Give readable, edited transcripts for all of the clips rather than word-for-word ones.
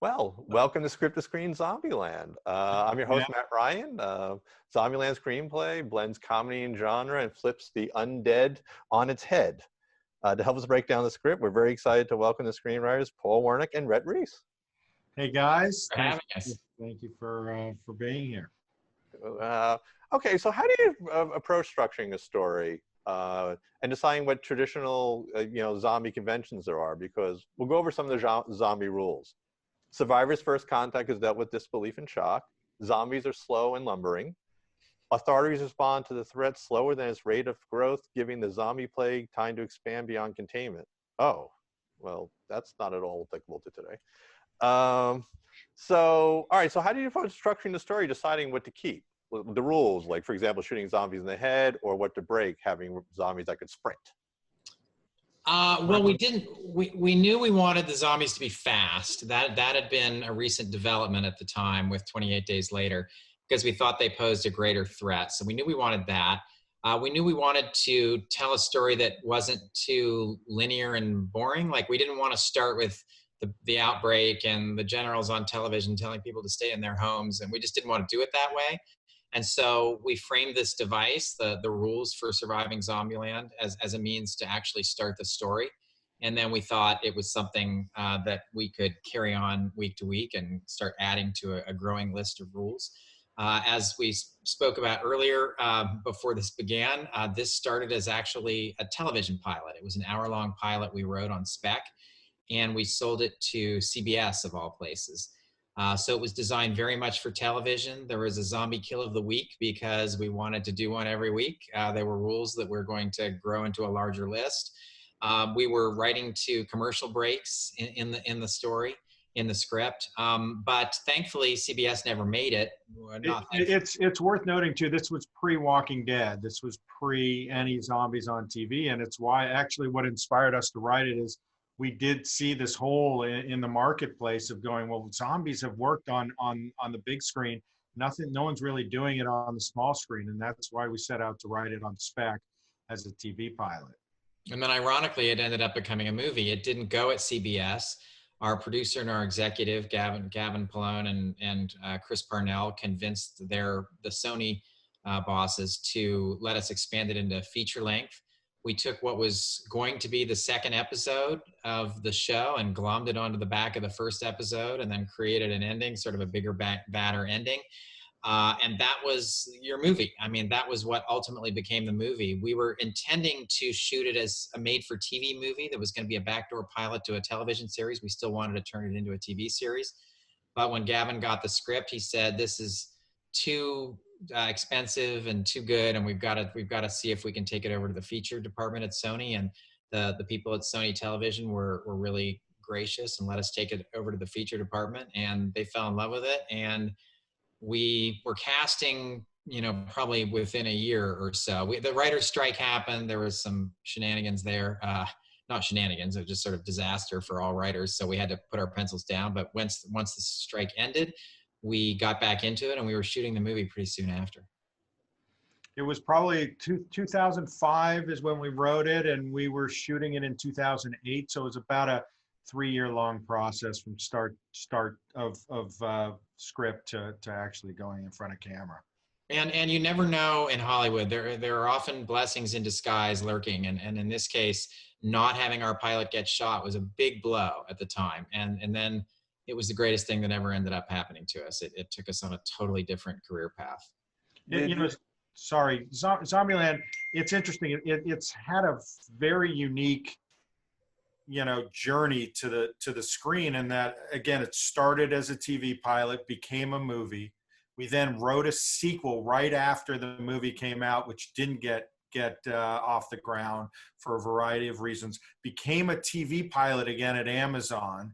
Well, welcome to Script to Screen Zombieland. I'm your host, Yeah. Matt Ryan. Zombieland screenplay blends comedy and genre and flips the undead on its head. To help us break down the script, we're very excited to welcome the screenwriters Paul Wernick and Rhett Reese. Hey guys, For having us. thank you for being here. Okay, so how do you approach structuring a story and deciding what traditional, zombie conventions there are? Because we'll go over some of the zombie rules. Survivors' first contact is dealt with disbelief and shock. Zombies are slow and lumbering. Authorities respond to the threat slower than its rate of growth, giving the zombie plague time to expand beyond containment. Oh, well, that's not at all applicable to today. All right, so how do you approach structuring the story, deciding what to keep? The rules, like, for example, shooting zombies in the head, or what to break, having zombies that could sprint? Well, we knew we wanted the zombies to be fast. That had been a recent development at the time with 28 Days Later, because we thought they posed a greater threat. So we knew we wanted that. We knew we wanted to tell a story that wasn't too linear and boring. Like, we didn't want to start with the outbreak and the generals on television telling people to stay in their homes, and we just didn't want to do it that way. And so we framed this device, the rules for surviving Zombieland, as a means to actually start the story. And then we thought it was something that we could carry on week to week and start adding to a growing list of rules. As we spoke about earlier, before this began, this started as actually a television pilot. It was an hour-long pilot we wrote on spec, and we sold it to CBS, of all places. So it was designed very much for television. There was a zombie kill of the week because we wanted to do one every week. There were rules that we're going to grow into a larger list. We were writing to commercial breaks in the story, in the script. But thankfully, CBS never made it. It's worth noting too, this was pre-Walking Dead. This was pre any zombies on TV. And it's why actually what inspired us to write it is we did see this hole in the marketplace of going, well, zombies have worked on the big screen. No one's really doing it on the small screen. And that's why we set out to write it on spec as a TV pilot. And then ironically, it ended up becoming a movie. It didn't go at CBS. Our producer and our executive, Gavin Pallone and Chris Parnell, convinced the Sony bosses to let us expand it into feature length. We took what was going to be the second episode of the show and glommed it onto the back of the first episode, and then created an ending, sort of a bigger, badder ending. And that was your movie. I mean, that was what ultimately became the movie. We were intending to shoot it as a made-for-TV movie that was going to be a backdoor pilot to a television series. We still wanted to turn it into a TV series. But when Gavin got the script, he said, this is too expensive and too good, and we've got to see if we can take it over to the feature department at Sony. And the people at Sony Television were really gracious and let us take it over to the feature department, and they fell in love with it. And we were casting, probably within a year or so. The writer's strike happened. There was some shenanigans there. Not shenanigans, it was just sort of disaster for all writers. So we had to put our pencils down. But once the strike ended, we got back into it, and we were shooting the movie pretty soon after. It was probably 2005 is when we wrote it, and we were shooting it in 2008. So it was about a 3-year-long process from start of script to actually going in front of camera. And you never know in Hollywood. There are often blessings in disguise lurking, and in this case, not having our pilot get shot was a big blow at the time. And then it was the greatest thing that ever ended up happening to us. It took us on a totally different career path. Zombieland, it's interesting. It's had a very unique, journey to the screen, and that, again, it started as a TV pilot, became a movie. We then wrote a sequel right after the movie came out, which didn't get off the ground for a variety of reasons. Became a TV pilot again at Amazon.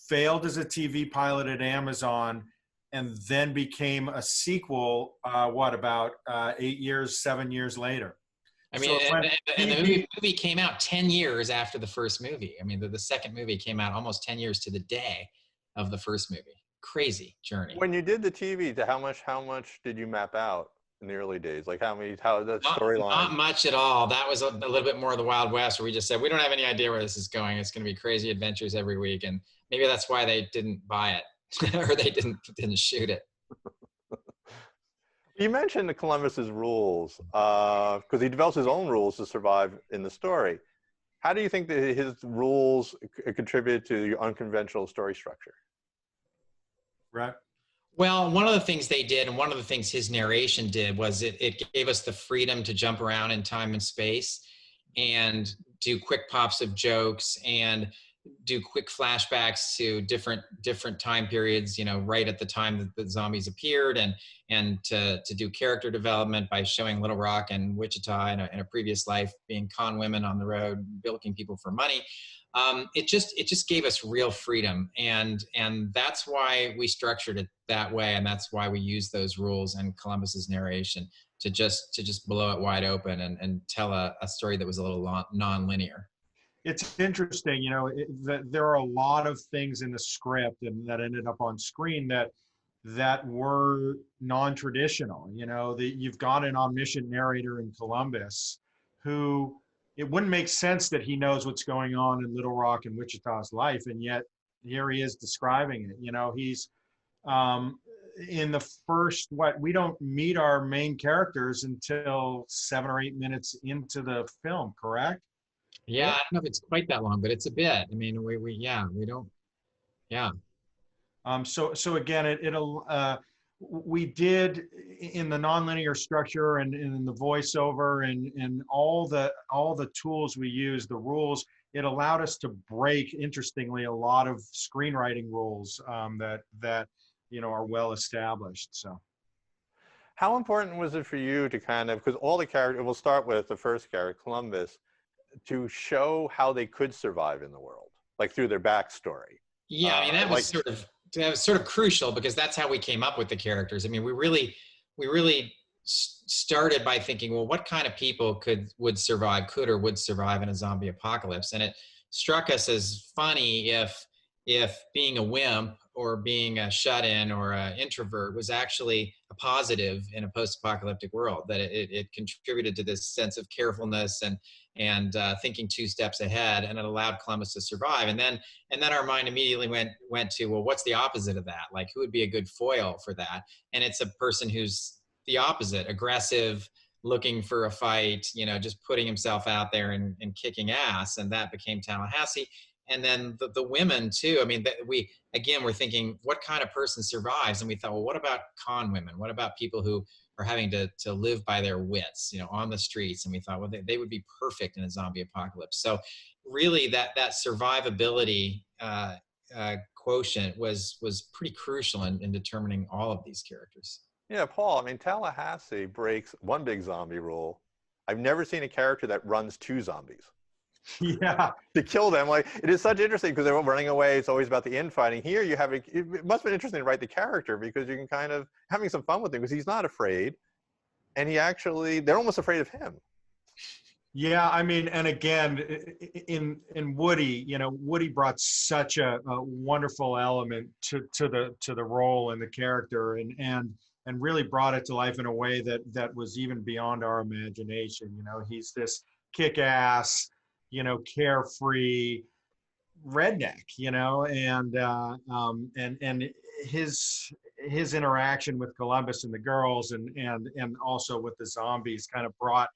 Failed as a TV pilot at Amazon, and then became a sequel, about 7 years later. I mean, the movie came out 10 years after the first movie. I mean, the second movie came out almost 10 years to the day of the first movie. Crazy journey. When you did the TV, how much did you map out? in the early days? Like how the Not storyline? much at all. That was a little bit more of the Wild West, where we just said, we don't have any idea where this is going. It's going to be crazy adventures every week. And maybe that's why they didn't buy it or they didn't shoot it. You mentioned Columbus's rules, because he develops his own rules to survive in the story. How do you think that his rules contribute to the unconventional story structure? Right. Well, one of the things they did, and one of the things his narration did, was it gave us the freedom to jump around in time and space and do quick pops of jokes and do quick flashbacks to different time periods, right at the time that the zombies appeared, and to do character development by showing Little Rock and Wichita in a previous life being con women on the road, bilking people for money. It just gave us real freedom, and that's why we structured it that way, and that's why we used those rules and Columbus's narration to just blow it wide open and tell a story that was a little non-linear. It's interesting, there are a lot of things in the script and that ended up on screen that were non-traditional. You've got an omniscient narrator in Columbus who, it wouldn't make sense that he knows what's going on in Little Rock and Wichita's life, and yet here he is describing it. He's in the first, we don't meet our main characters until 7 or 8 minutes into the film, correct? Yeah, I don't know if it's quite that long, but it's a bit. I mean, we don't. Yeah. So again, we did in the nonlinear structure and in the voiceover and all the tools we use, the rules, it allowed us to break, interestingly, a lot of screenwriting rules that are well established. So. How important was it for you to because all the characters, we'll start with the first character, Columbus, to show how they could survive in the world, like through their backstory? Yeah, I mean, that was sort of crucial, because that's how we came up with the characters. I mean, we really started by thinking, well, what kind of people would survive in a zombie apocalypse? And it struck us as funny if being a wimp or being a shut-in or an introvert was actually a positive in a post-apocalyptic world, that it contributed to this sense of carefulness and thinking 2 steps ahead, and it allowed Columbus to survive. And then our mind immediately went to, well, what's the opposite of that? Like, who would be a good foil for that? And it's a person who's the opposite, aggressive, looking for a fight, just putting himself out there and kicking ass. And that became Tallahassee. And then the women too. I mean, we're thinking, what kind of person survives? And we thought, well, what about con women? What about people who are having to live by their wits, on the streets? And we thought, well, they would be perfect in a zombie apocalypse. So really that survivability quotient was pretty crucial in determining all of these characters. Yeah, Paul, I mean, Tallahassee breaks one big zombie rule. I've never seen a character that runs 2 zombies. Yeah. To kill them. Like, it is such interesting because they're running away. It's always about the infighting. Here you have, it must have been interesting to write the character, because you can kind of having some fun with him, because he's not afraid. And they're almost afraid of him. Yeah, I mean, and again, in Woody, Woody brought such a wonderful element to the role and the character, and really brought it to life in a way that was even beyond our imagination. He's this kick-ass, carefree redneck, and his interaction with Columbus and the girls and also with the zombies kind of brought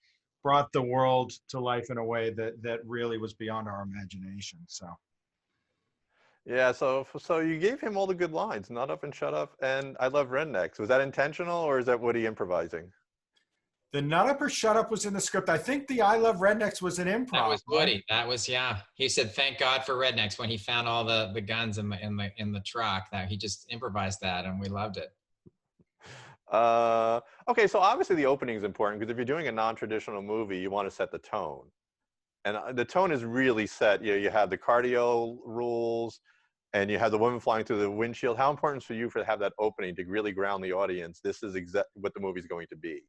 the world to life in a way that really was beyond our imagination. So. Yeah, so you gave him all the good lines, "Nut up and shut up," and "I love rednecks." Was that intentional, or is that Woody improvising? The "Nut up or shut up" was in the script. I think the "I love rednecks" was an improv. That was Woody. That was, yeah. He said, "Thank God for rednecks," when he found all the guns in the truck. That he just improvised that, and we loved it. Okay, so obviously the opening is important, because if you're doing a non-traditional movie, you want to set the tone. And the tone is really set. You have the cardio rules, and you have the woman flying through the windshield. How important for you to have that opening to really ground the audience? This is what the movie's going to be.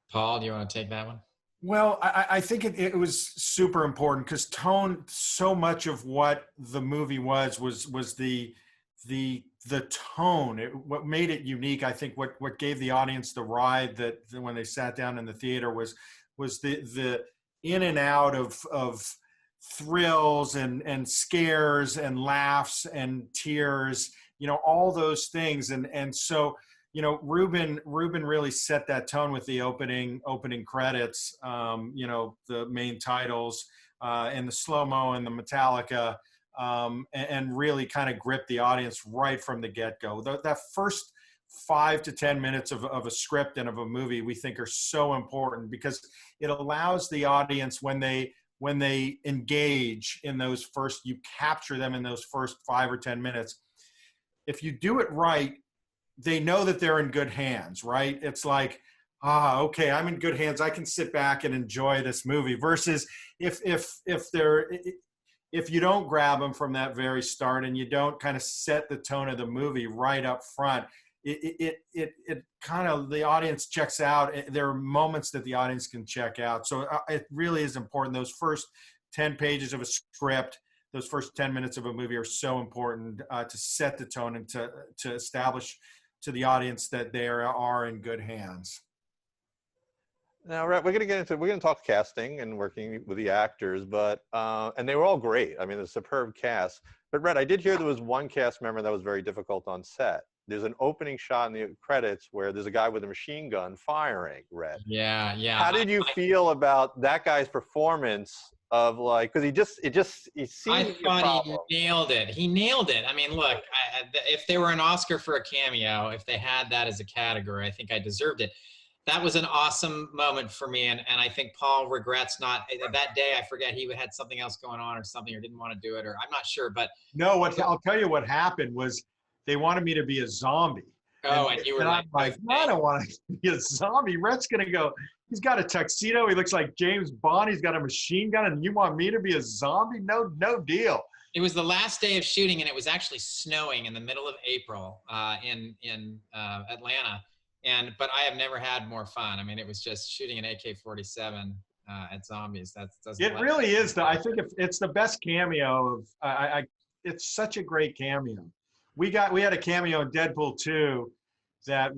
Paul, do you want to take that one? Well, I think it was super important, because tone, so much of what the movie was the the tone, what made it unique, I think what gave the audience the ride that when they sat down in the theater was the in and out of thrills and scares and laughs and tears, all those things. And so, Ruben really set that tone with the opening credits, the main titles, and the slow-mo and the Metallica, and really kind of grip the audience right from the get-go. That first 5 to 10 minutes of a script and of a movie, we think are so important because it allows the audience, when they engage in those first, you capture them in those first 5 or 10 minutes. If you do it right, they know that they're in good hands, right? It's like, okay, I'm in good hands. I can sit back and enjoy this movie. Versus if you don't grab them from that very start and you don't kind of set the tone of the movie right up front, it kind of, the audience checks out. There are moments that the audience can check out. So it really is important. Those first 10 pages of a script, those first 10 minutes of a movie are so important to set the tone and to establish to the audience that they are in good hands. Now, Rhett, we're going to talk casting and working with the actors, but, and they were all great. I mean, a superb cast. But Rhett, I did hear there was one cast member that was very difficult on set. There's an opening shot in the credits where there's a guy with a machine gun firing, Rhett. Yeah. How did you feel about that guy's performance of, like, because he seemed I thought he nailed it. He nailed it. I mean, look, if they were an Oscar for a cameo, if they had that as a category, I think I deserved it. That was an awesome moment for me, and I think Paul regrets not, that day, I forget, he had something else going on or something, or didn't want to do it, or I'm not sure, but. No, I'll tell you what happened was they wanted me to be a zombie. Oh, and you were like, I don't want to be a zombie. Rhett's going to go, he's got a tuxedo, he looks like James Bond, he's got a machine gun, and you want me to be a zombie? No deal. It was the last day of shooting, and it was actually snowing in the middle of April in Atlanta. But I have never had more fun. I mean, it was just shooting an AK-47 at zombies. It really is. I think it's the best cameo of. It's such a great cameo. We had a cameo in Deadpool 2 that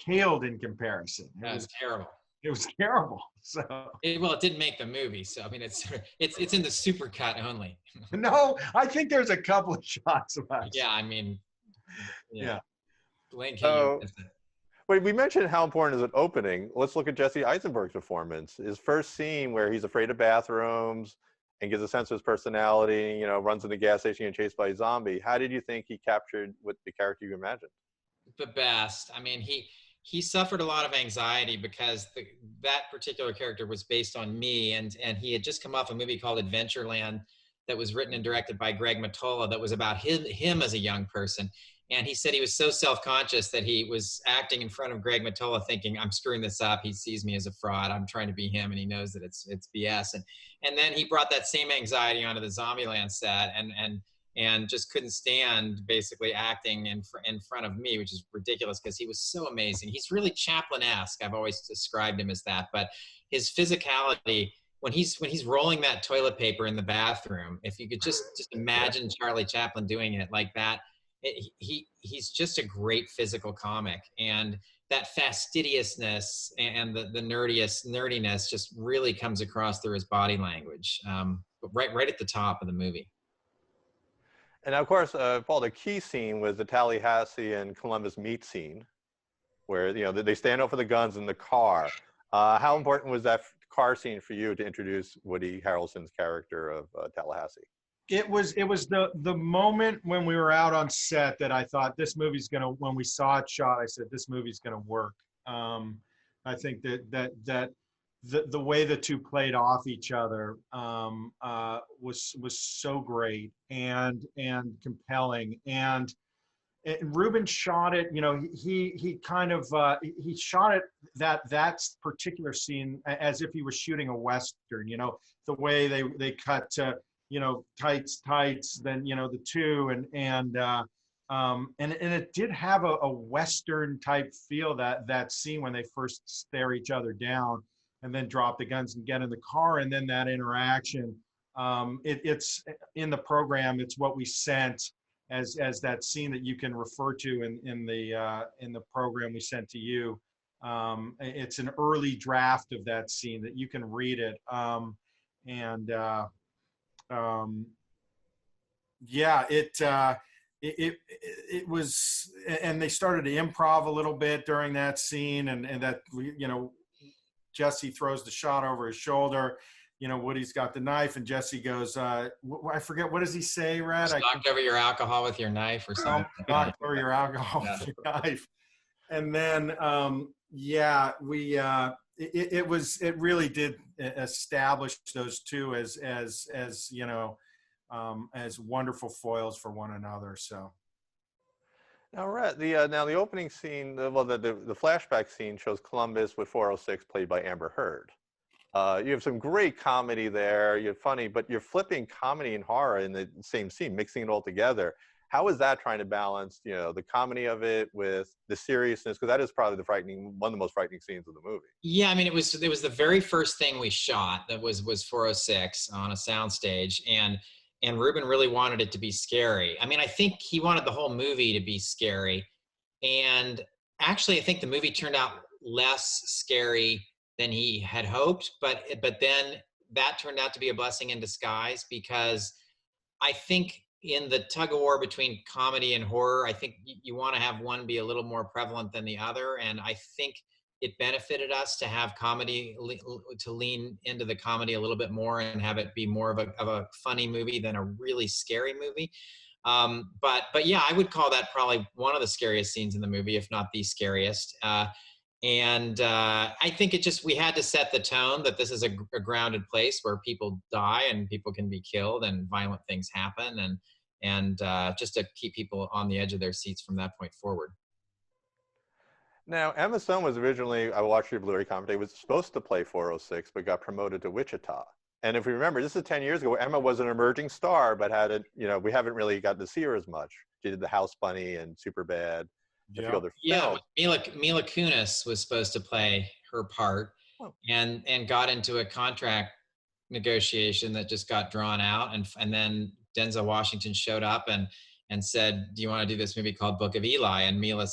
paled in comparison. That was terrible. It was terrible. So. Well, it didn't make the movie, so I mean, it's in the supercut only. No, I think there's a couple of shots of us. Yeah, I mean. Yeah. Blink. Wait, we mentioned how important is an opening. Let's look at Jesse Eisenberg's performance. His first scene where he's afraid of bathrooms and gives a sense of his personality, runs in the gas station and chased by a zombie. How did you think he captured what the character you imagined? The best. I mean, he suffered a lot of anxiety because that particular character was based on me, and he had just come off a movie called Adventureland that was written and directed by Greg Mottola that was about him as a young person. And he said he was so self-conscious that he was acting in front of Greg Mottola thinking, I'm screwing this up. He sees me as a fraud. I'm trying to be him, and he knows that it's BS. And then he brought that same anxiety onto the Zombieland set and just couldn't stand basically acting in front of me, which is ridiculous because he was so amazing. He's really Chaplin-esque. I've always described him as that. But his physicality, when he's rolling that toilet paper in the bathroom, if you could just imagine Charlie Chaplin doing it like that, he's just a great physical comic, and that fastidiousness and the nerdiness just really comes across through his body language, right at the top of the movie. And of course, Paul, the key scene was the Tallahassee and Columbus meet scene, where they stand up for the guns in the car. How important was that car scene for you to introduce Woody Harrelson's character of Tallahassee? It was the moment when we were out on set that I thought this movie's gonna. When we saw it shot, I said this movie's gonna work. I think that the way the two played off each other was so great and compelling. And Ruben shot it. He kind of he shot it that particular scene as if he was shooting a Western. The way they cut to. Tights, then, the two, and it did have a Western type feel, that scene when they first stare each other down and then drop the guns and get in the car, and then that interaction. It's in the program, it's what we sent, as that scene that you can refer to in the program we sent to you. It's an early draft of that scene that you can read it. Yeah, it was, and they started to improv a little bit during that scene, and that, you know, Jesse throws the shot over his shoulder. You know, Woody's got the knife, and Jesse goes, I forget, what does he say, Rhett? Knocked over your alcohol with your knife or something. Knocked over your alcohol with your knife. And then, yeah, it really did establish those two as you know, as wonderful foils for one another. So. Now, Rhett, the opening scene, the flashback scene shows Columbus with 406 played by Amber Heard. You have some great comedy there. You're funny, but you're flipping comedy and horror in the same scene, mixing it all together. How is that trying to balance, you know, the comedy of it with the seriousness? Because that is probably one of the most frightening scenes of the movie. Yeah, I mean, it was the very first thing we shot that was 406 on a soundstage, and Ruben really wanted it to be scary. I mean, I think he wanted the whole movie to be scary, and actually, I think the movie turned out less scary than he had hoped, but then that turned out to be a blessing in disguise, because I think in the tug of war between comedy and horror, I think you want to have one be a little more prevalent than the other, and I think it benefited us to have comedy, to lean into the comedy a little bit more and have it be more of a funny movie than a really scary movie. But yeah, I would call that probably one of the scariest scenes in the movie, if not the scariest. I think we had to set the tone that this is a grounded place where people die and people can be killed and violent things happen, and just to keep people on the edge of their seats from that point forward. Now, Emma Stone was originally, I watched your Blu-ray commentary, was supposed to play 406, but got promoted to Wichita. And if we remember, this is 10 years ago, Emma was an emerging star, but we haven't really gotten to see her as much. She did The House Bunny and Superbad. Yeah, Mila Kunis was supposed to play her part, and got into a contract negotiation that just got drawn out, and then Denzel Washington showed up and said, "Do you want to do this movie called Book of Eli?" And Mila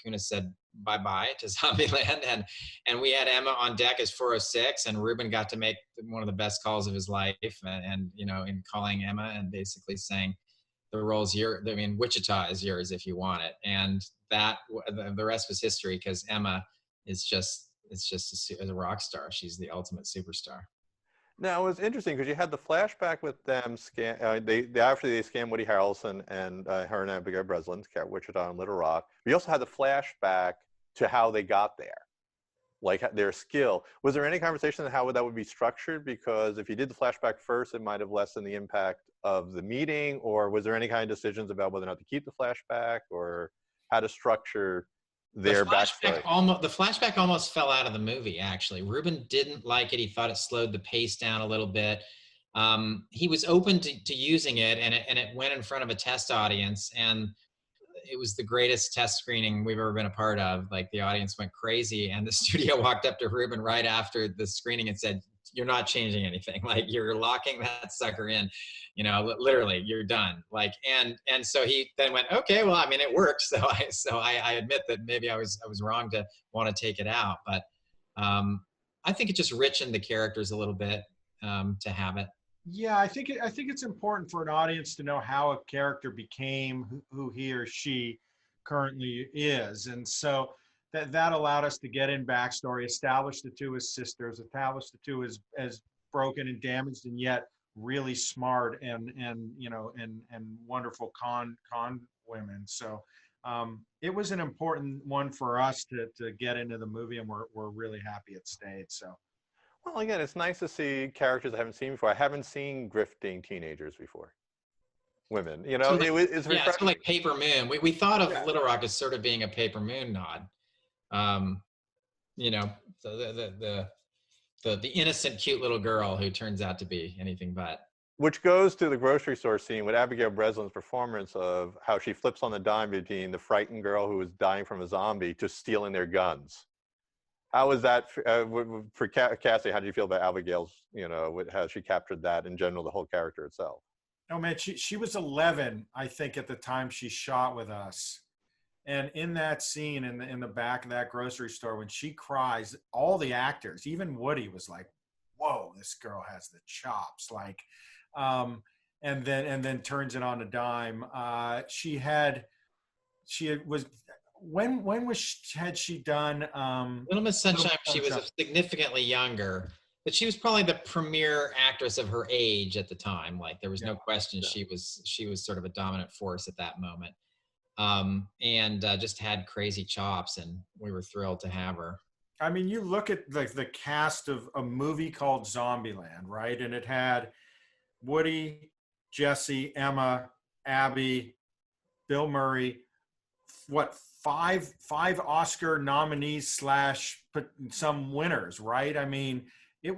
Kunis said bye-bye to Zombieland, and we had Emma on deck as 406, and Ruben got to make one of the best calls of his life, and you know, in calling Emma and basically saying, the role's yours. I mean, Wichita is yours if you want it. And that the rest was history, because Emma is just a rock star. She's the ultimate superstar. Now, it was interesting because you had the flashback with them after they scanned Woody Harrelson and her and Abigail Breslin, Wichita and Little Rock. We also had the flashback to how they got there, like their skill. Was there any conversation on how that would be structured? Because if you did the flashback first, it might have lessened the impact of the meeting, or was there any kind of decisions about whether or not to keep the flashback or how to structure their backstory? The flashback almost fell out of the movie, actually. Ruben didn't like it. He thought it slowed the pace down a little bit. He was open to using it, and it went in front of a test audience, and it was the greatest test screening we've ever been a part of. Like, the audience went crazy, and the studio walked up to Ruben right after the screening and said, "You're not changing anything. Like, you're locking that sucker in, you know, literally, you're done." Like, and so he then went, "Okay, well, I mean, it worked." So I admit that maybe I was wrong to want to take it out, but I think it just richened the characters a little bit to have it. Yeah, I think it's important for an audience to know how a character became who he or she currently is, and so that allowed us to get in backstory, establish the two as sisters, establish the two as broken and damaged, and yet really smart and you know and wonderful con women. So it was an important one for us to get into the movie, and we're really happy it stayed. So. Well, again, it's nice to see characters I haven't seen before. I haven't seen grifting teenagers before. Women, you know, it's refreshing. It's sort of like Paper Moon. We thought of Little Rock as sort of being a Paper Moon nod. You know, the innocent, cute little girl who turns out to be anything but. Which goes to the grocery store scene with Abigail Breslin's performance of how she flips on the dime between the frightened girl who was dying from a zombie to stealing their guns. How was that for Cassie? How did you feel about Abigail's, you know, how she captured that in general, the whole character itself? Oh man, she was 11, I think, at the time she shot with us. And in that scene in the back of that grocery store, when she cries, all the actors, even Woody, was like, "Whoa, this girl has the chops!" Like, and then turns it on a dime. Had she done Little Miss Sunshine? Little Miss She was Sunshine? significantly younger, but she was probably the premier actress of her age at the time. Like there was no question Yeah. she was sort of a dominant force at that moment, and just had crazy chops, and we were thrilled to have her. I mean, you look at the cast of a movie called Zombieland, right? And it had Woody, Jesse, Emma, Abby, Bill Murray. What, five Oscar nominees slash some winners, right? I mean, we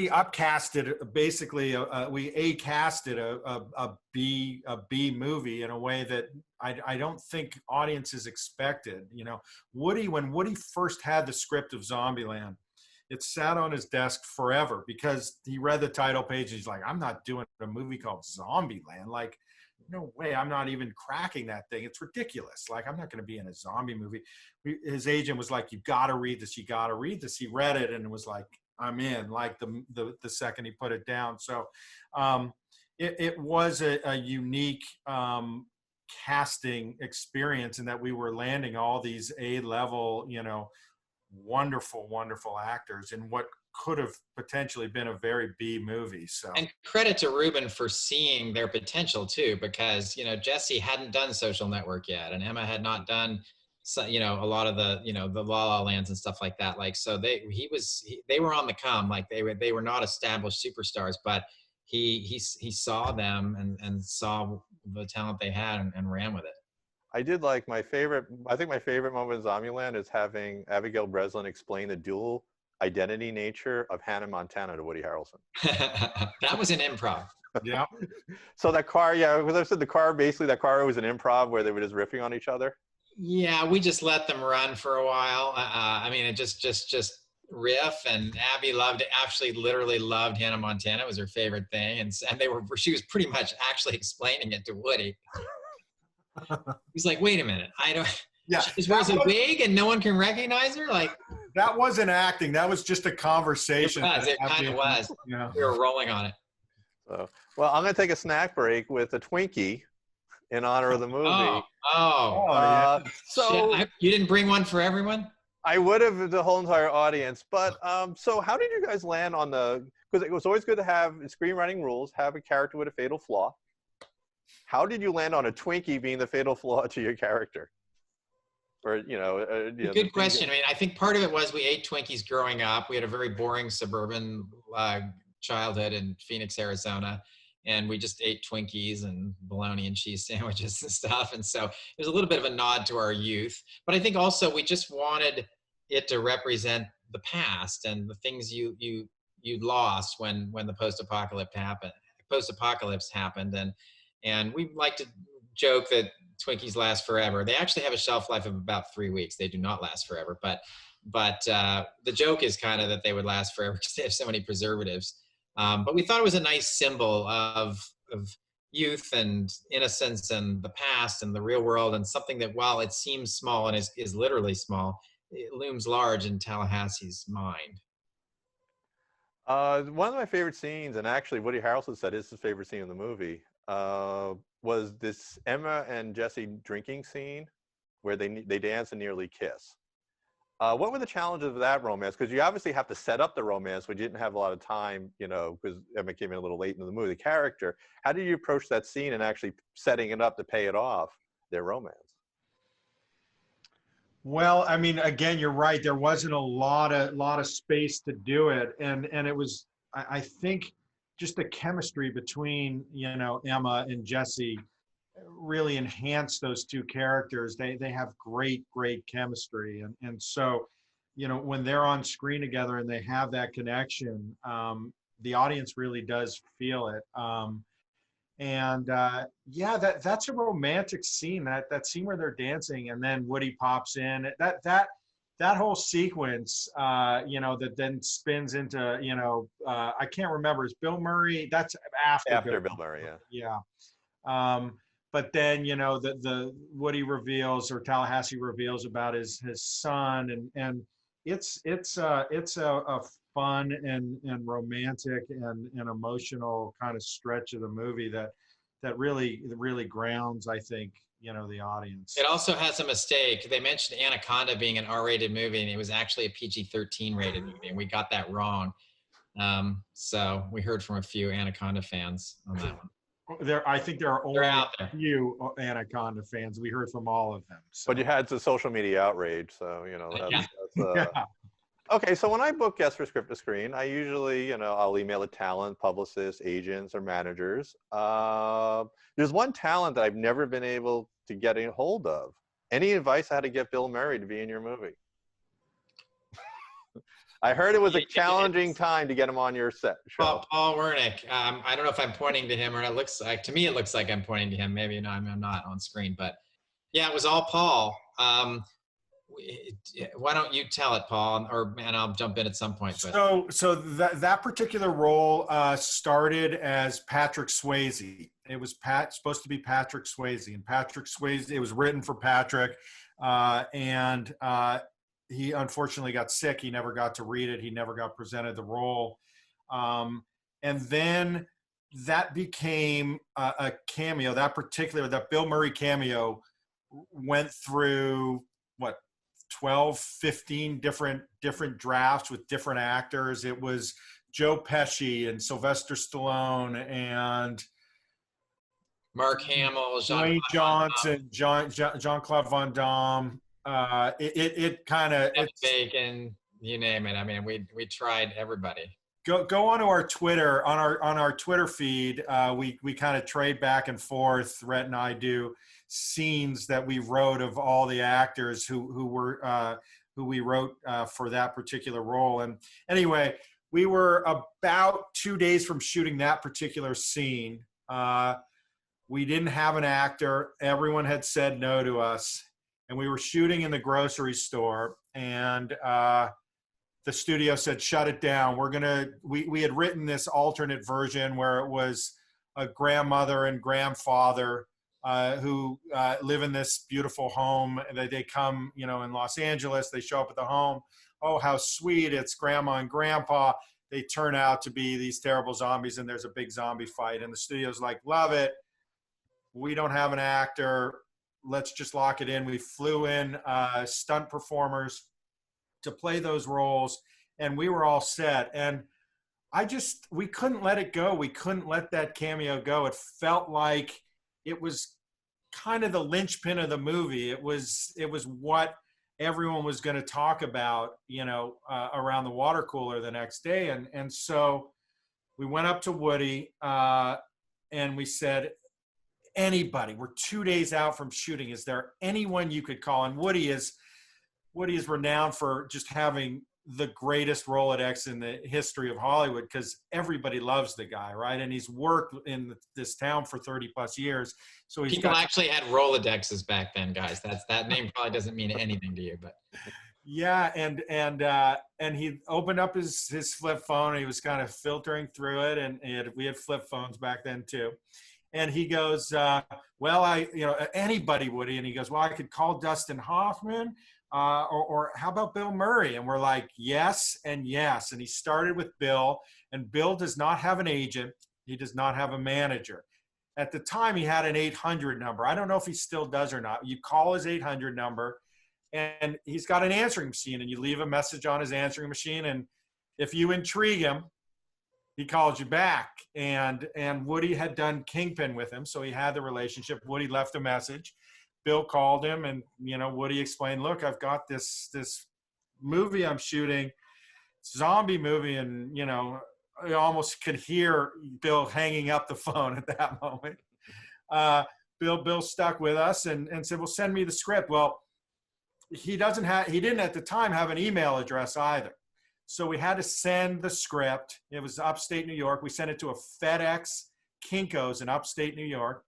upcasted basically we casted a B movie in a way that I don't think audiences expected. You know, when Woody first had the script of Zombieland, it sat on his desk forever because he read the title page and he's like, I'm not doing a movie called Zombieland. Like, no way, I'm not even cracking that thing. It's ridiculous. Like, I'm not going to be in a zombie movie. His agent was like, you got to read this. You got to read this. He read it and was like, I'm in, like the second he put it down. So it was a unique casting experience in that we were landing all these A-level, you know, wonderful actors in what could have potentially been a very B movie. So, and credit to Ruben for seeing their potential too, because, you know, Jesse hadn't done Social Network yet, and Emma had not done, you know, a lot of the, you know, the La La Lands and stuff like that. Like, so they were on the come. Like they were not established superstars, but he saw them and saw the talent they had and ran with it. I did like I think my favorite moment in Zombieland is having Abigail Breslin explain the dual identity nature of Hannah Montana to Woody Harrelson. That was an improv. yeah. So that car, because I said that car was an improv where they were just riffing on each other. Yeah, we just let them run for a while. I mean, it just riff, and Abby literally loved Hannah Montana. It was her favorite thing, and she was pretty much actually explaining it to Woody. He's like, wait a minute, I don't. Yeah, she just wears a wig and no one can recognize her. Like, that wasn't acting. That was just a conversation. It kind of was. Yeah. We were rolling on it. So, well, I'm going to take a snack break with a Twinkie in honor of the movie. Yeah. So you didn't bring one for everyone? I would have the whole entire audience. But so how did you guys land on because it was always good to have screenwriting rules, have a character with a fatal flaw. How did you land on a Twinkie being the fatal flaw to your character? Or, good question. I mean, I think part of it was we ate Twinkies growing up. We had a very boring suburban childhood in Phoenix, Arizona, and we just ate Twinkies and bologna and cheese sandwiches and stuff. And so it was a little bit of a nod to our youth. But I think also we just wanted it to represent the past and the things you'd lost when the post-apocalypse happened. And we like to joke that Twinkies last forever. They actually have a shelf life of about 3 weeks. They do not last forever, but the joke is kind of that they would last forever because they have so many preservatives. But we thought it was a nice symbol of youth and innocence and the past and the real world, and something that, while it seems small and is literally small, it looms large in Tallahassee's mind. One of my favorite scenes, and actually Woody Harrelson said it's his favorite scene in the movie, was this Emma and Jesse drinking scene where they dance and nearly kiss. What were the challenges of that romance? Because you obviously have to set up the romance, which you didn't have a lot of time, because Emma came in a little late into the movie. The character, how did you approach that scene and actually setting it up to pay it off, their romance? Well, I mean, again, you're right. There wasn't a lot of space to do it, and it was, I think, just the chemistry between Emma and Jesse really enhanced those two characters. They have great chemistry, and so when they're on screen together and they have that connection, the audience really does feel it. That's a romantic scene. That scene where they're dancing and then Woody pops in. That that whole sequence, that then spins into, I can't remember. Is Bill Murray? That's after Bill Murray, yeah. Yeah. But then, the Woody reveals, or Tallahassee reveals, about his son, and it's a fun and romantic and emotional kind of stretch of the movie that really grounds, I think, the audience. It also has a mistake. They mentioned Anaconda being an R-rated movie, and it was actually a PG-13 rated movie, and we got that wrong. So we heard from a few Anaconda fans on that one. I think there are only a few Anaconda fans. We heard from all of them. So. But you had the social media outrage, so that's yeah. Okay, so when I book guests for Script to Screen, I usually, I'll email a talent, publicists, agents, or managers. There's one talent that I've never been able to get a hold of. Any advice on how to get Bill Murray to be in your movie? I heard it was a challenging time to get him on your set show. Paul Wernick. I don't know if I'm pointing to him, or to me it looks like I'm pointing to him. Maybe I'm not on screen, but yeah, it was all Paul. Why don't you tell it, Paul, and I'll jump in at some point. But. So that particular role started as Patrick Swayze. It was supposed to be Patrick Swayze, and Patrick Swayze. It was written for Patrick, and he unfortunately got sick. He never got to read it. He never got presented the role, and then that became a cameo. That Bill Murray cameo went through 12, 15 different drafts with different actors. It was Joe Pesci and Sylvester Stallone and Mark Hamill, Dwayne Johnson, Jean-Claude Van Damme. It kind of Bacon, you name it. I mean, we tried everybody. Go onto our Twitter, on our Twitter feed. We kind of trade back and forth. Rhett and I do scenes that we wrote of all the actors who we wrote for that particular role. And anyway, we were about 2 days from shooting that particular scene. We didn't have an actor. Everyone had said no to us, and we were shooting in the grocery store, and the studio said, shut it down. We had written this alternate version where it was a grandmother and grandfather who live in this beautiful home. They come, in Los Angeles, they show up at the home. Oh, how sweet. It's grandma and grandpa. They turn out to be these terrible zombies, and there's a big zombie fight. And the studio's like, love it. We don't have an actor. Let's just lock it in. We flew in stunt performers to play those roles, and we were all set. And we couldn't let it go. We couldn't let that cameo go. It felt like it was kind of the linchpin of the movie. It was what everyone was going to talk about, around the water cooler the next day. And so we went up to Woody and we said, anybody, we're 2 days out from shooting. Is there anyone you could call? And Woody is renowned for just having the greatest Rolodex in the history of Hollywood, because everybody loves the guy, right? And he's worked in this town for 30 plus years. So people actually had Rolodexes back then, guys. That name probably doesn't mean anything to you, but yeah. And he opened up his flip phone, and he was kind of filtering through it. And we had flip phones back then too. And he goes, well, anybody, Woody. And he goes, well, I could call Dustin Hoffman. Or how about Bill Murray? And we're like, yes and yes. And he started with Bill, and Bill does not have an agent. He does not have a manager. At the time, he had an 800 number. I don't know if he still does or not. You call his 800 number, and he's got an answering machine, and you leave a message on his answering machine. And if you intrigue him, he calls you back. And Woody had done Kingpin with him, so he had the relationship. Woody left a message. Bill called him, and Woody explained, look, I've got this movie I'm shooting, zombie movie, and I almost could hear Bill hanging up the phone at that moment. Bill stuck with us and said, well, send me the script. Well, he didn't at the time have an email address either. So we had to send the script. It was upstate New York. We sent it to a FedEx Kinko's in upstate New York.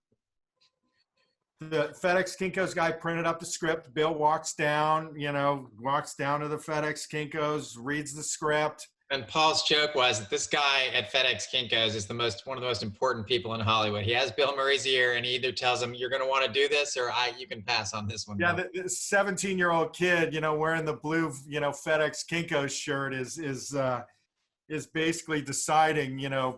the FedEx Kinko's guy printed up the script. Bill walks down, walks down to the FedEx Kinko's, reads the script. And Paul's joke was that this guy at FedEx Kinko's is one of the most important people in Hollywood. He has Bill Murray's ear, and he either tells him, you're going to want to do this, or you can pass on this one. Yeah, the 17-year-old kid, wearing the blue, FedEx Kinko's shirt is basically deciding,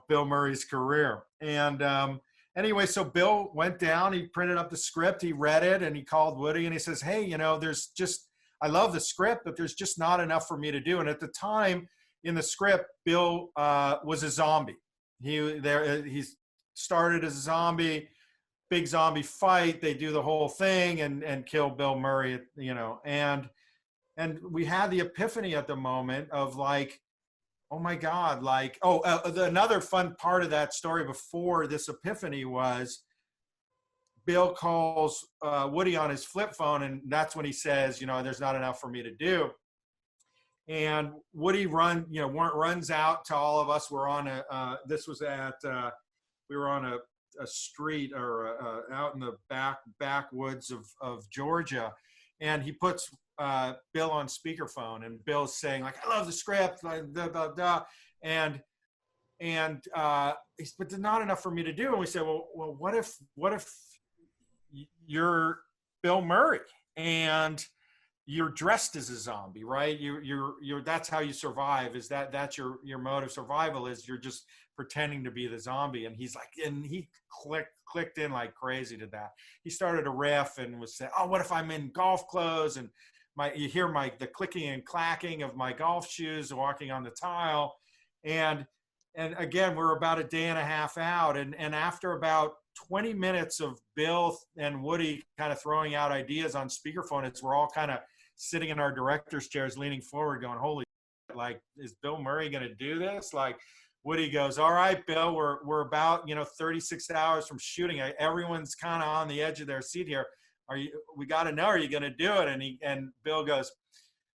Bill Murray's career. And anyway, so Bill went down, he printed up the script, he read it, and he called Woody, and he says, hey, I love the script, but there's just not enough for me to do. And at the time in the script, Bill was a zombie. He started as a zombie, big zombie fight. They do the whole thing and kill Bill Murray, and we had the epiphany at the moment of like, oh my God, like, another fun part of that story before this epiphany was Bill calls Woody on his flip phone, and that's when he says, there's not enough for me to do. And Woody runs out to all of us. We're on we were on a street or out in the backwoods of Georgia, and he puts Bill on speakerphone, and Bill's saying like, I love the script, like, blah, blah, blah. And he's, but there's not enough for me to do. And we said, well, what if you're Bill Murray and you're dressed as a zombie, right? You're that's how you survive, that's your mode of survival, is you're just pretending to be the zombie. And he's like, and he clicked in like crazy to that. He started a riff and was saying, oh, what if I'm in golf clothes, and you hear the clicking and clacking of my golf shoes walking on the tile. And again, we're about a day and a half out. And after about 20 minutes of Bill and Woody kind of throwing out ideas on speakerphone, we're all kind of sitting in our director's chairs, leaning forward going, holy, like, is Bill Murray going to do this? Like, Woody goes, all right, Bill, we're about, 36 hours from shooting. Everyone's kind of on the edge of their seat here. We got to know, are you going to do it? And Bill goes,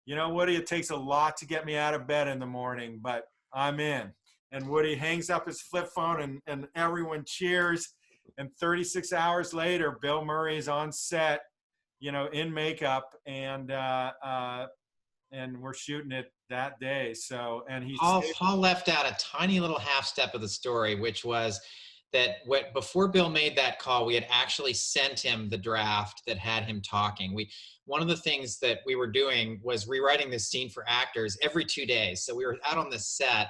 Woody, it takes a lot to get me out of bed in the morning, but I'm in. And Woody hangs up his flip phone and everyone cheers. And 36 hours later, Bill Murray is on set, in makeup, and we're shooting it that day. So, and Paul left out a tiny little half step of the story, which was that before Bill made that call, we had actually sent him the draft that had him talking. One of the things that we were doing was rewriting this scene for actors every 2 days. So we were out on the set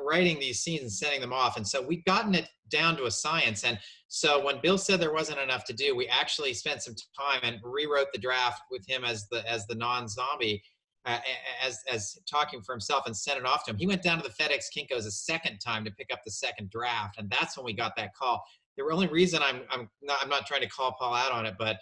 writing these scenes and sending them off. And so we'd gotten it down to a science. And so when Bill said there wasn't enough to do, we actually spent some time and rewrote the draft with him as the non-zombie, as talking for himself, and sent it off to him. He went down to the FedEx Kinko's a second time to pick up the second draft. And that's when we got that call. The only reason I'm not trying to call Paul out on it, but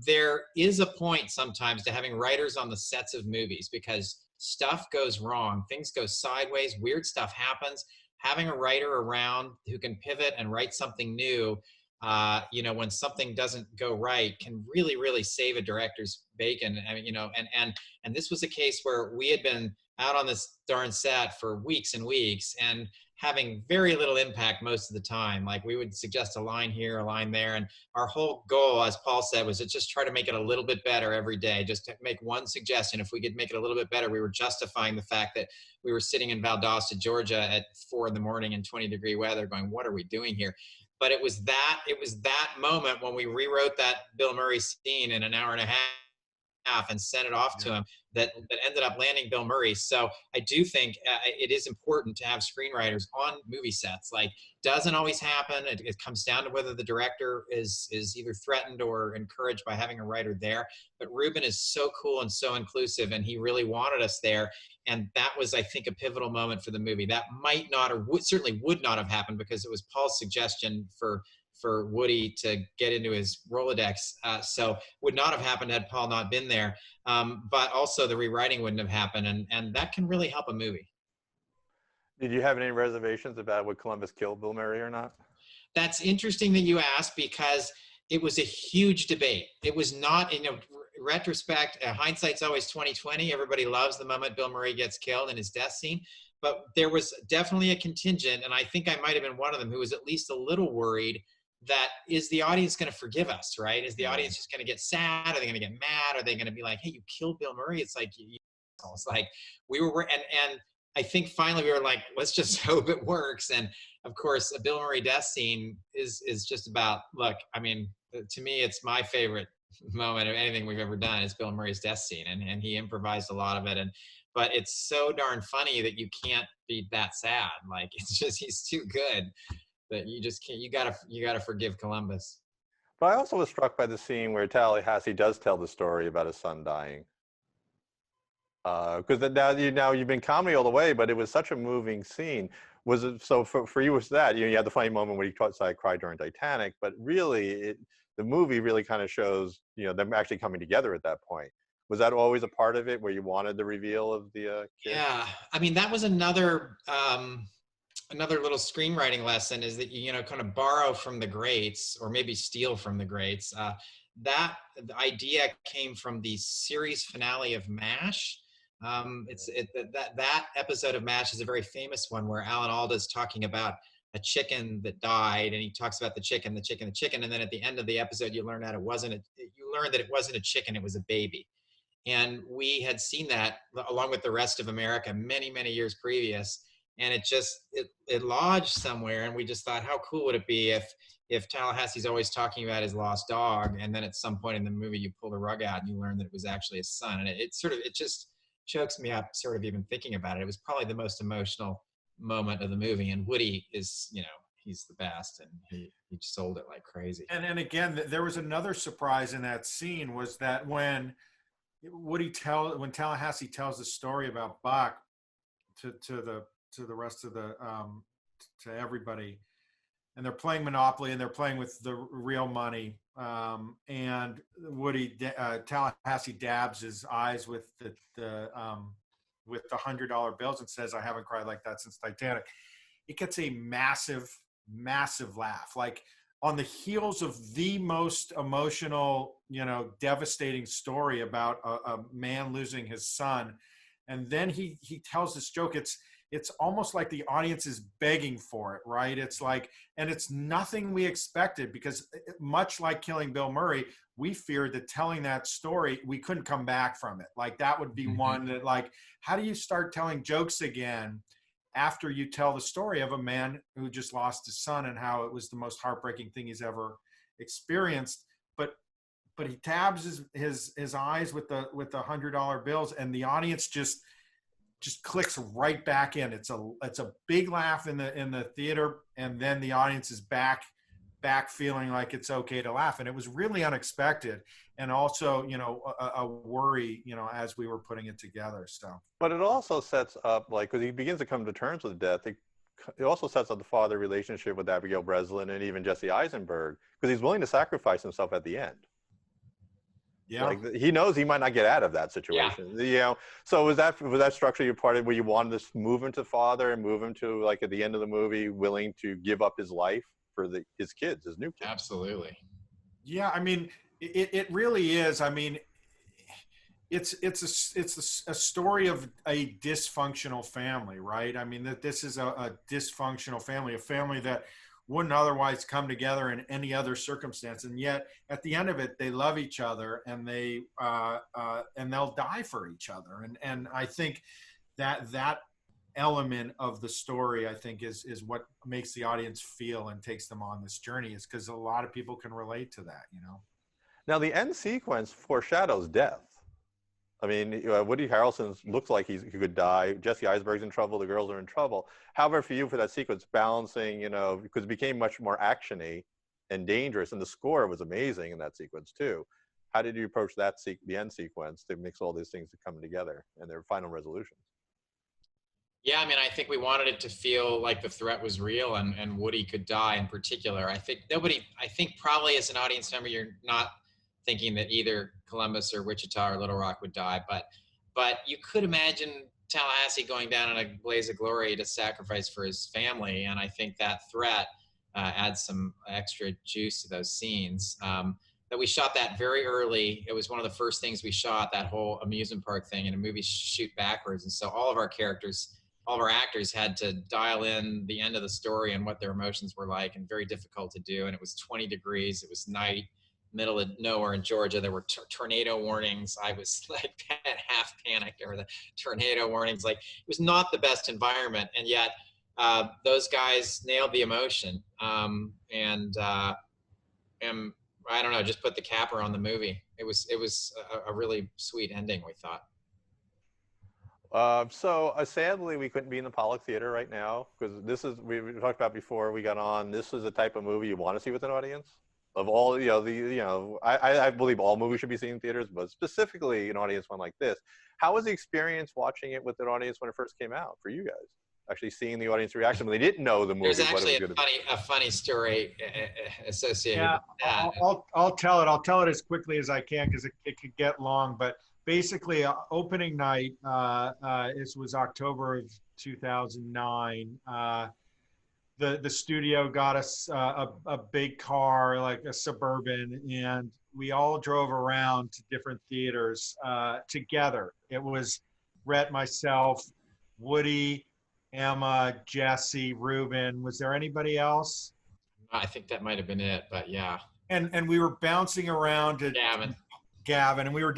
there is a point sometimes to having writers on the sets of movies, because stuff goes wrong, things go sideways, weird stuff happens. Having a writer around who can pivot and write something new, when something doesn't go right, can really, really save a director's bacon. I mean, and this was a case where we had been out on this darn set for weeks and weeks and having very little impact most of the time. Like, we would suggest a line here, a line there. And our whole goal, as Paul said, was to just try to make it a little bit better every day, just to make one suggestion. If we could make it a little bit better, we were justifying the fact that we were sitting in Valdosta, Georgia at 4 in the morning in 20-degree weather going, what are we doing here? But it was that moment when we rewrote that Bill Murray scene in an hour and a half and sent it off to him that ended up landing Bill Murray. So I do think it is important to have screenwriters on movie sets. Like, doesn't always happen. It comes down to whether the director is either threatened or encouraged by having a writer there. But Ruben is so cool and so inclusive, and he really wanted us there. And that was, I think, a pivotal moment for the movie. That might not, or certainly would not have happened, because it was Paul's suggestion for Woody to get into his Rolodex. So would not have happened had Paul not been there. But also the rewriting wouldn't have happened. And that can really help a movie. Did you have any reservations about would Columbus kill Bill Murray or not? That's interesting that you asked, because it was a huge debate. It was not, retrospect, hindsight's always 20/20. Everybody loves the moment Bill Murray gets killed in his death scene. But there was definitely a contingent, and I think I might have been one of them, who was at least a little worried that is the audience going to forgive us, right? Is the audience just going to get sad? Are they going to get mad? Are they going to be like, hey, you killed Bill Murray? It's like, it's like and I think finally we were like, let's just hope it works. And of course, a Bill Murray death scene is just about, look, I mean, to me, it's my favorite moment of anything we've ever done is Bill Murray's death scene. And he improvised a lot of it. But it's so darn funny that you can't be that sad. Like, it's just, he's too good that you just can't, you gotta forgive Columbus. But I also was struck by the scene where Tallahassee does tell the story about his son dying. Because now you've been comedy all the way, but it was such a moving scene. Was it so for you? Was that you had the funny moment when he cried during Titanic, but really, the movie really kind of shows them actually coming together at that point. Was that always a part of it, where you wanted the reveal of the kid? Yeah, I mean that was another little screenwriting lesson, is that you kind of borrow from the greats, or maybe steal from the greats. The idea came from the series finale of MASH. That episode of MASH is a very famous one where Alan Alda's talking about a chicken that died, and he talks about the chicken, and then at the end of the episode, you learn that it wasn't a chicken, it was a baby. And we had seen that along with the rest of America many, many years previous, and it lodged somewhere, and we just thought, how cool would it be if Tallahassee's always talking about his lost dog, and then at some point in the movie you pull the rug out and you learn that it was actually his son. And it just chokes me up sort of even thinking about it. It was probably the most emotional moment of the movie, and Woody is, he's the best, and he sold it like crazy. And again, there was another surprise in that scene, was that when Tallahassee tells the story about Buck to the rest of the to everybody, and they're playing Monopoly and they're playing with the real money, and Tallahassee dabs his eyes with the $100 bills and says, "I haven't cried like that since Titanic." It gets a massive laugh, like on the heels of the most emotional, devastating story about a man losing his son. And then he tells this joke. It's almost like the audience is begging for it, right? It's like, and it's nothing we expected, because much like killing Bill Murray, we feared that telling that story, we couldn't come back from it. Like that would be one that, like, how do you start telling jokes again after you tell the story of a man who just lost his son and how it was the most heartbreaking thing he's ever experienced? But he tabs his eyes with the $100 bills, and the audience just clicks right back in. It's a big laugh in the theater, and then the audience is back feeling like it's okay to laugh. And it was really unexpected, and also a worry as we were putting it together. So, but it also sets up, like, because he begins to come to terms with death, it also sets up the father relationship with Abigail Breslin and even Jesse Eisenberg, because he's willing to sacrifice himself at the end. Yeah, like he knows he might not get out of that situation. Yeah. So was that structure you part of, where you wanted to move him to father and move him to, like, at the end of the movie, willing to give up his life for his kids, his new kids? Absolutely. Yeah, I mean, it really is. I mean, it's a story of a dysfunctional family, right? I mean, that this is a dysfunctional family, a family that wouldn't otherwise come together in any other circumstance, and yet at the end of it, they love each other, and and they'll die for each other. And I think that element of the story, I think, is what makes the audience feel and takes them on this journey, is because a lot of people can relate to that. Now the end sequence foreshadows death. I mean, Woody Harrelson looks like he could die. Jesse Eisenberg's in trouble. The girls are in trouble. However, for you, for that sequence, balancing, because it became much more actiony and dangerous, and the score was amazing in that sequence too. How did you approach the end sequence to mix all these things to come together and their final resolutions? Yeah, I mean, I think we wanted it to feel like the threat was real, and Woody could die in particular. I think probably as an audience member, you're not thinking that either Columbus or Wichita or Little Rock would die, but you could imagine Tallahassee going down in a blaze of glory to sacrifice for his family, and I think that threat adds some extra juice to those scenes. That we shot that very early. It was one of the first things we shot, that whole amusement park thing, and a movie shoot backwards, and so all of our characters all of our actors had to dial in the end of the story and what their emotions were like, and very difficult to do. And it was 20 degrees. It was night, middle of nowhere in Georgia. There were tornado warnings. I was like half panicked over the tornado warnings. Like, it was not the best environment. And yet those guys nailed the emotion. And I don't know, just put the capper on the movie. It was a really sweet ending, we thought. So sadly, we couldn't be in the Pollock Theater right now, because this is, we talked about before we got on, this is the type of movie you want to see with an audience. Of all, I believe all movies should be seen in theaters, but specifically an audience one like this. How was the experience watching it with an audience when it first came out for you guys? Actually seeing the audience reaction when they didn't know the movie. There's actually a funny story associated with that. I'll tell it. I'll tell it as quickly as I can, because it could get long. But basically, opening night, this was October of 2009. The studio got us a big car, like a Suburban, and we all drove around to different theaters together. It was Rhett, myself, Woody, Emma, Jesse, Ruben. Was there anybody else? I think that might have been it, but yeah. And we were bouncing around to Gavin, and we were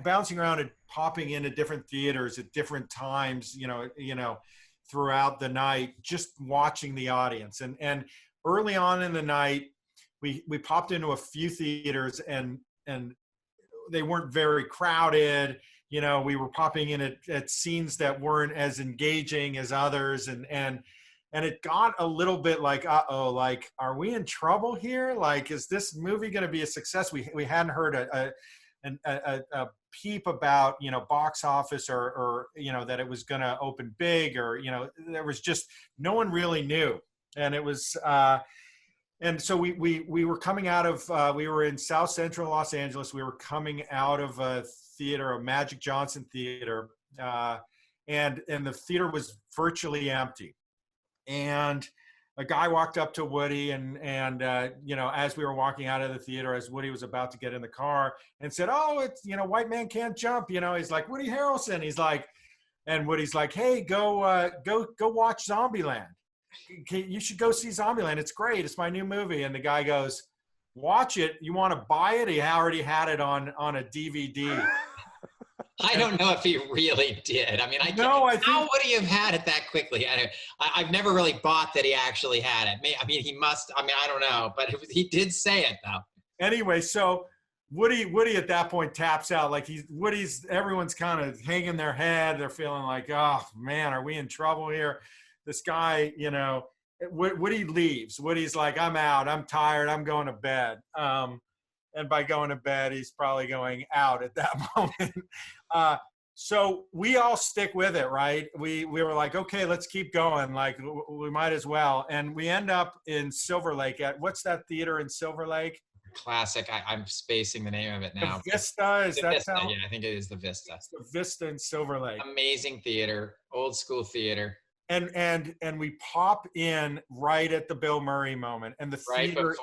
bouncing around and popping into different theaters at different times, throughout the night, just watching the audience. And early on in the night, we popped into a few theaters, and they weren't very crowded. We were popping in at scenes that weren't as engaging as others. And it got a little bit like, uh-oh, like, are we in trouble here? Like, is this movie going to be a success? We hadn't heard a peep about, box office or that it was going to open big, or, there was just, no one really knew. And it was, and so we were coming out of, we were in South Central Los Angeles. We were coming out of a theater, a Magic Johnson theater, and the theater was virtually empty. And a guy walked up to Woody, and as we were walking out of the theater, as Woody was about to get in the car, and said, "Oh, it's, white man can't jump." He's like, "Woody Harrelson." He's like, and Woody's like, "Hey, go watch Zombieland. You should go see Zombieland. It's great. It's my new movie." And the guy goes, "Watch it. You want to buy it?" He already had it on a DVD. I don't know if he really did. I mean, how would he have had it that quickly? I've never really bought that he actually had it. I mean, he must. I mean, I don't know, but he did say it though. Anyway, so Woody at that point taps out. Like everyone's kind of hanging their head. They're feeling like, oh man, are we in trouble here? This guy, Woody leaves. Woody's like, "I'm out. I'm tired. I'm going to bed." And by going to bed, he's probably going out at that moment. So we all stick with it, right? We were like, okay, let's keep going. Like, we might as well. And we end up in Silver Lake what's that theater in Silver Lake? Classic. I'm spacing the name of it now. The Vista, Yeah, I think it is the Vista. It's the Vista in Silver Lake. Amazing theater, old school theater. And we pop in right at the Bill Murray moment, and the theater.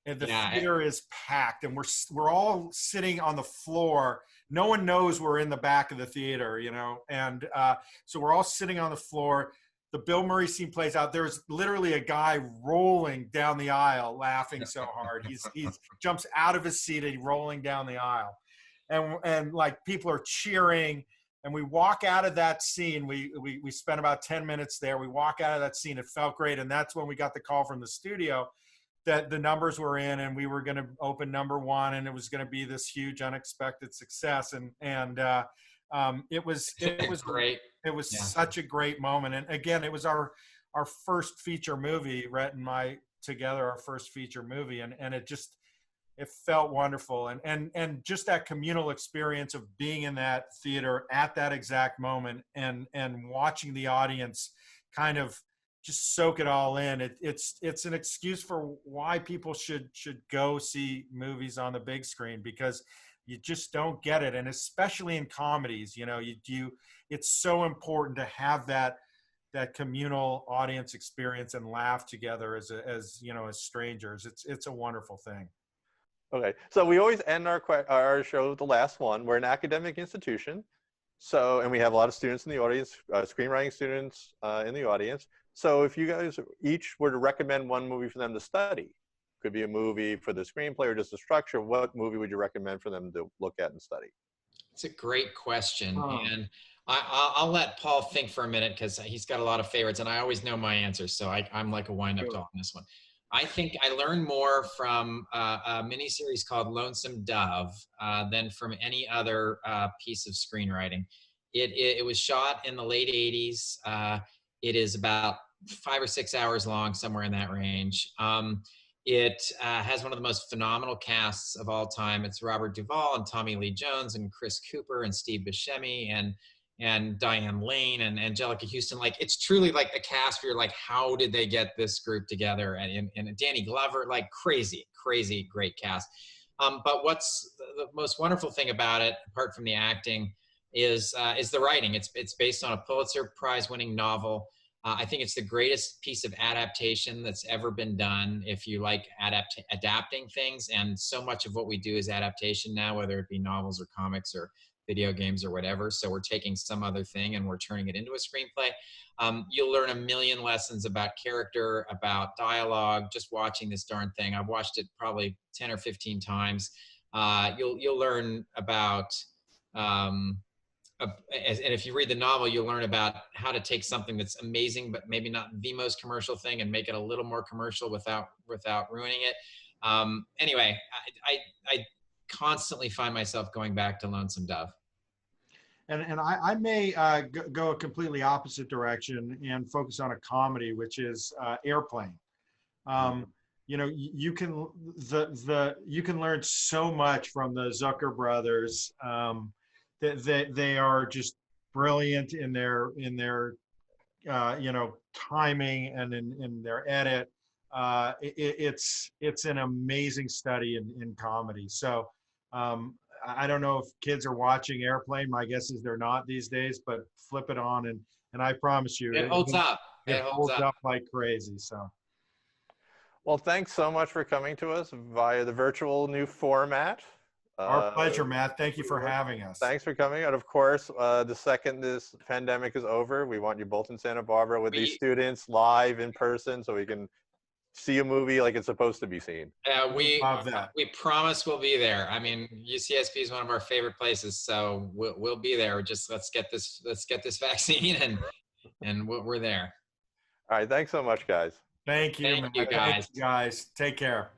And the theater is packed, and we're all sitting on the floor. No one knows we're in the back of the theater, and so we're all sitting on the floor. The Bill Murray scene plays out. There's literally a guy rolling down the aisle, laughing so hard. He jumps out of his seat and he's rolling down the aisle, and like people are cheering. And we walk out of that scene. We spent about 10 minutes there. We walk out of that scene. It felt great, and that's when we got the call from the studio that the numbers were in, and we were going to open number one, and it was going to be this huge unexpected success. And it was great. It was such a great moment. And again, it was our first feature movie, Rhett and I together, our first feature movie. And it felt wonderful. And just that communal experience of being in that theater at that exact moment and watching the audience kind of just soak it all in. It's an excuse for why people should go see movies on the big screen, because you just don't get it. And especially in comedies, it's so important to have that communal audience experience and laugh together as strangers. It's a wonderful thing. Okay, so we always end our show with the last one. We're an academic institution. So, and we have a lot of students in the audience, screenwriting students in the audience. So if you guys each were to recommend one movie for them to study, could be a movie for the screenplay or just the structure, what movie would you recommend for them to look at and study? It's a great question. And I'll let Paul think for a minute because he's got a lot of favorites and I always know my answers. So I'm like a wind-up doll on this one. I think I learned more from a miniseries called Lonesome Dove than from any other piece of screenwriting. It was shot in the late 80s. It is about 5 or 6 hours long, somewhere in that range. It has one of the most phenomenal casts of all time. It's Robert Duvall and Tommy Lee Jones and Chris Cooper and Steve Buscemi and Diane Lane and Angelica Houston. Like, it's truly like a cast where you're like, how did they get this group together? And Danny Glover, like crazy great cast. But what's the most wonderful thing about it, apart from the acting, is the writing. It's based on a Pulitzer Prize winning novel. I think it's the greatest piece of adaptation that's ever been done. If you like adapting things, and so much of what we do is adaptation now, whether it be novels or comics or video games or whatever. So we're taking some other thing and we're turning it into a screenplay. You'll learn a million lessons about character, about dialogue, just watching this darn thing. I've watched it probably 10 or 15 times. You'll learn about, and if you read the novel, you'll learn about how to take something that's amazing, but maybe not the most commercial thing, and make it a little more commercial without ruining it. Anyway, I constantly find myself going back to Lonesome Dove. And I may go a completely opposite direction and focus on a comedy, which is Airplane. You know, you can learn so much from the Zucker brothers. They are just brilliant in their you know, timing and in their edit. It's an amazing study in comedy. So I don't know if kids are watching Airplane. My guess is they're not these days, but flip it on and I promise you, It holds up. It holds up like crazy. So. Well, thanks so much for coming to us via the virtual new format. Our pleasure, Matt. Thank you for having us. Thanks for coming. And of course, the second this pandemic is over, we want you both in Santa Barbara with these students live in person so we can see a movie like it's supposed to be seen. We promise we'll be there. I mean, UCSB is one of our favorite places, so we'll be there. Just let's get this vaccine and we're there. All right. Thanks so much, guys. Thank you, Thank you, guys. Thank you, guys. Take care.